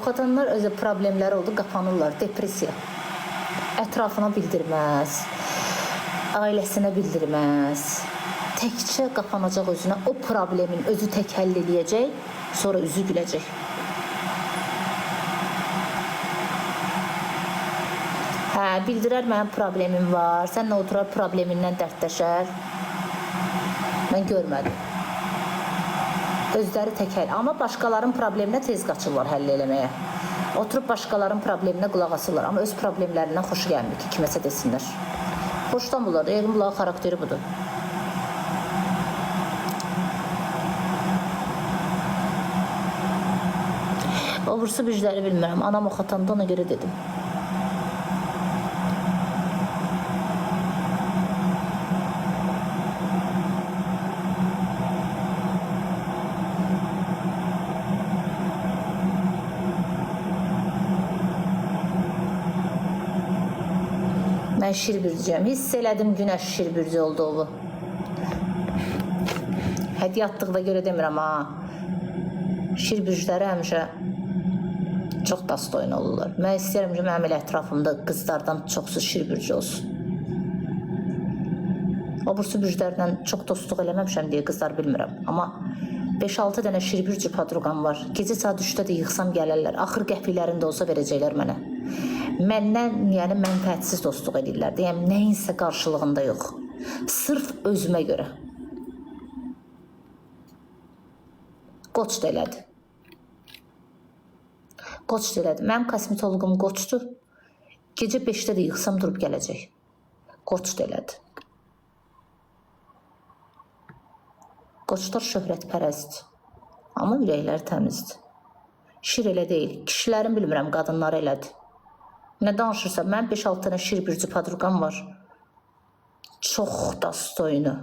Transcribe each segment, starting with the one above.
Moxatanlar özü problemləri oldu, qapanırlar, depressiya. Ətrafına bildirməz, ailəsinə bildirməz. Təkcə qapanacaq özünə, o problemin özü tək həll eləyəcək, sonra üzü güləcək. Hə, bildirər mənim problemim var, sənlə oturar problemindən dərdləşər. Mən görmədim. Özləri tək həll, amma başqalarının probleminə tez qaçırlar həll eləməyə. Oturub başqalarının probleminə qulaq asırlar, amma öz problemlərindən xoşu gəlmir ki, kiməsə desinlər. Xoşdan bunlar, yəqin bunların xarakteri budur. O bursu bücləri bilmirəm, anam oxatanda ona görə dedim. Mən şirbürcüyəm. Hiss elədim günəş şirbürcü olduğu. Hədiyə atdıqda görə demirəm ha. Şirbürcüləri həmişə çox dastoyun olurlar. Mən istəyirəm ki, mənim elə ətrafımda qızlardan çoxsu şirbürcü olsun. O bursu bürclərlə çox dostluq eləməmişəm deyə qızlar bilmirəm. Amma 5-6 dənə şirbürcü padruqam var. Gecə saat 3-də də yıxsam gələrlər. Axır qəpiklərində olsa verəcəklər mənə. Məndən, yəni mənfəətsiz dostluq edirlər. Deyəm, nəyinsə qarşılığında yox. Sırf özümə görə. Qoç da elədi. Qoç da elədi. Mənim kosmetologum qoçdur. Gecə 5-də də yıxsam durub gələcək. Qoç da elədi. Qoçlar şöhrətpərəstdir. Amma ürəkləri təmizdir. Şir elə deyil. Kişilərin bilmirəm, qadınları elədir. Nə danışırsa, mən 5-6 dənə şirbürcü padruqam var. Çox dastoyunu.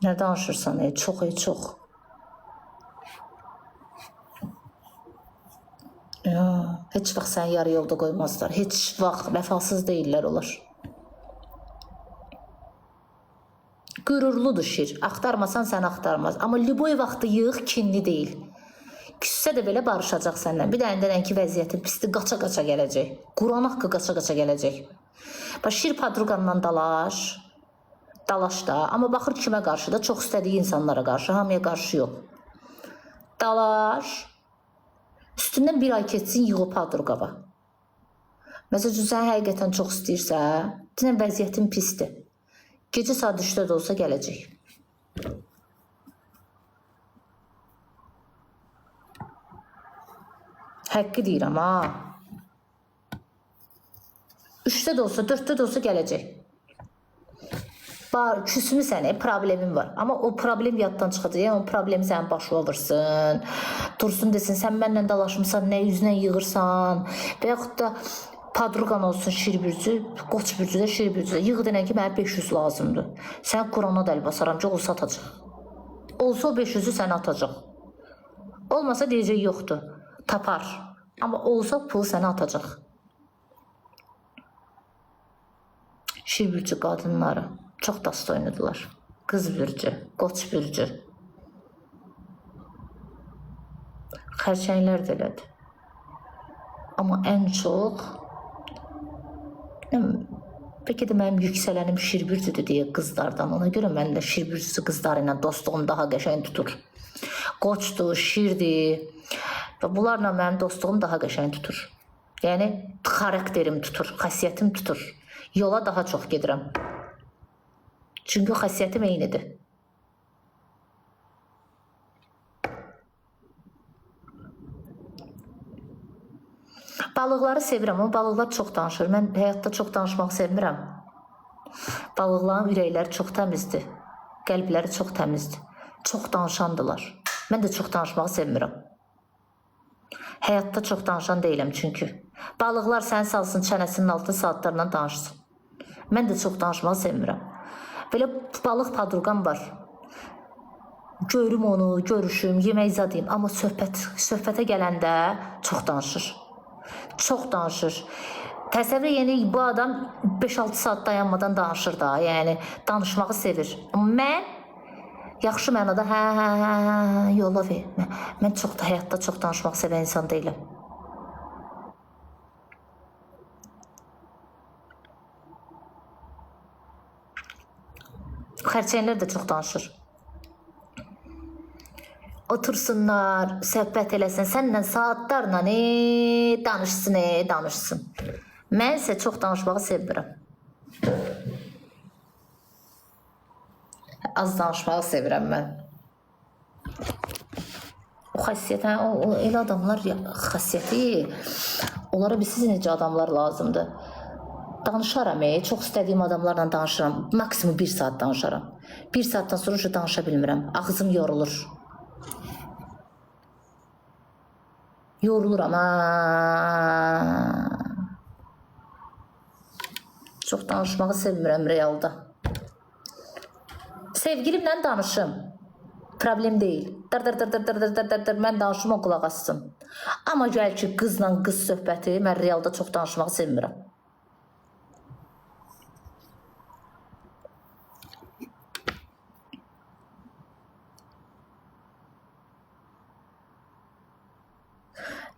Nə danışırsan, çox, çox. Heç vaxt səni yarı yolda qoymazlar. Heç vaxt vəfasız deyirlər onlar. Qürurludur şir. Axtarmasan sən axtarmaz. Amma liboy vaxtı yığ, kinli deyil. Küssə də belə barışacaq səndən. Bir dənə ki vəziyyətin pisdir, qaça-qaça gələcək. Quran haqqı qaça-qaça gələcək. Bax, şir padruqandan dalaş. Dalaş da. Amma baxır kimə qarşı da, çox istədiyi insanlara qarşı, hamıya qarşı yox. Dalaş. Üstündən bir ay keçsin, yığ o padruqava. Məsələn, sən həqiqətən çox istəyirsə, dinən vəziyyətin pisdir. Gecə saat 3-də də olsa gələcək. Həqqi deyirəm, ha. 3-də də olsa, 4-də də olsa gələcək. Küsmü sənə, problemin var. Amma o problem yaddan çıxacaq. Yəni, o problemi sənin başına vırsın. Dursun desin, sən mənlə dalaşmışsan, nə üzünə yığırsan. Və yaxud da padruqan olsun şirbürcü, qoç bürcü də şirbürcü də. Yığ denən ki, mənə 500 lazımdır. Sən Qurana dəl basaram ki, o satacaq. Olsa o 500-ü sənə atacaq. Olmasa deyəcək, yoxdur. Tapar. Amma olsa pulu sənə atacaq. Şirbürcü qadınları çox dastoynudular. Qız bürcü, qoç bürcü. Xərçənglər də elədi. Amma ən çox bəlkə də mənim yüksələnim şirbürcüdür deyə qızlardan. Ona görə mən də şirbürcüsü qızları ilə dostluğum daha qəşəng tutur. Qoçdur, şirdir. Və bunlarla mənim dostluğum daha qəşəng tutur. Yəni, xarakterim tutur, xasiyyətim tutur. Yola daha çox gedirəm. Çünki xasiyyətim eynidir. Balıqları sevirəm, amma balıqlar çox danışır. Mən həyatda çox danışmaq sevmirəm. Balıqların ürəkləri çox təmizdir. Qəlbləri çox təmizdir. Çox danışandılar. Mən də çox danışmağı sevmirəm. Həyatda çox danışan deyiləm çünki. Balıqlar səni salsın çənəsinin altında saatlarla danışsın. Mən də çox danışmağı sevmirəm. Belə balıq padruqam var. Görüm onu, görüşüm, yemək zadıyım. Amma söhbətə gələndə çox danışır. Çox danışır. Təsəvvür yəni bu adam 5-6 saat dayanmadan danışır da. Yəni danışmağı sevir. Amma mən yaxşı mənada yola ver. Mən çox da həyatda çox danışmaq sevən insan deyiləm. Xərçənglər də çox danışır. Otursunlar, söhbət eləsin, səninlə saatlarla danışsın. Mən isə çox danışmağı sevmirəm. Az danışmağı sevirəm mən. O xəssiyyət, o elə adamlar xəssiyyəti, onlara bilsiz necə adamlar lazımdır. Danışaram, çox istədiyim adamlarla danışıram. Maksimum 1 saat danışaram. 1 saatdan sonra danışa bilmirəm. Ağzım yorulur. Yoruluram. Çox danışmağı sevmirəm realda. Sevgilimlə danışım. Problem deyil. Dır, mən danışım, o qulaq assın. Amma gəl ki, qızla qız söhbəti, mən realda çox danışmağı sevmirəm.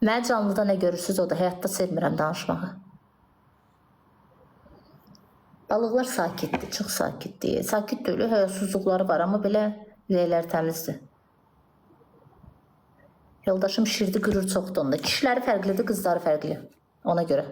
Mən canlıda nə görürsünüz, o da həyatda sevmirəm danışmağı. Balıqlar sakitdir, çox sakitdir. Sakit deyil, həyatsızlıqları var, amma belə ürəkləri təmizdir. Yoldaşım şirdi qürur çoxdur onda. Kişiləri fərqlidir, qızları fərqli. Ona görə.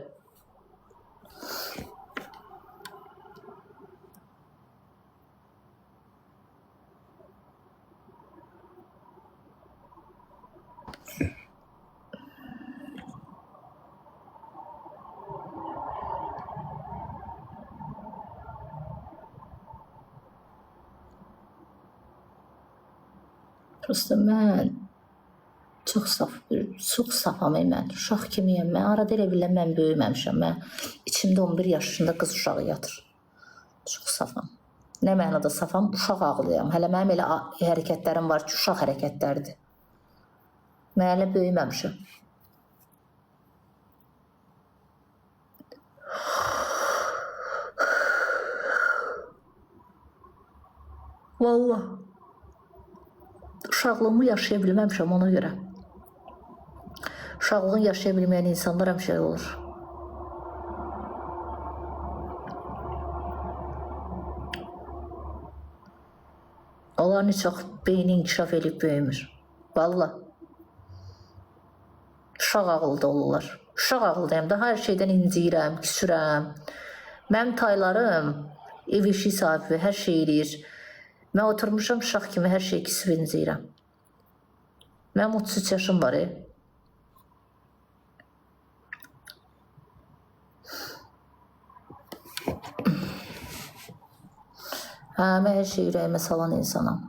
Prosta mən çox safam mən. Uşaq kimiyəm mən. Arada elə biləm mən böyüməmişəm. Mən içimdə 11 yaşında qız uşağı yatır. Çox safam. Nə mənada safam? Uşaq ağlayam. Hələ mənim elə hərəkətlərim var ki, uşaq hərəkətləridir. Mən hələ böyüməmişəm. Vallahi. Uşaqlığımı yaşaya bilməmişəm ona görə. Uşaqlığını yaşaya bilməyən insanlar həmişə olur. Onların heç vaxt beyni inkişaf edib böyümür. Vallahi. Uşaq ağılda olurlar. Uşaq ağıldayım da hər şeydən inciyirəm, küsürəm. Mənim taylarım ev işi sahibi, hər şey eləyir. Mən oturmuşam uşaq kimi hər şey kisib inciyirəm. Mənim 33 yaşım var. Mən hər şey ürəyimə salan insanam.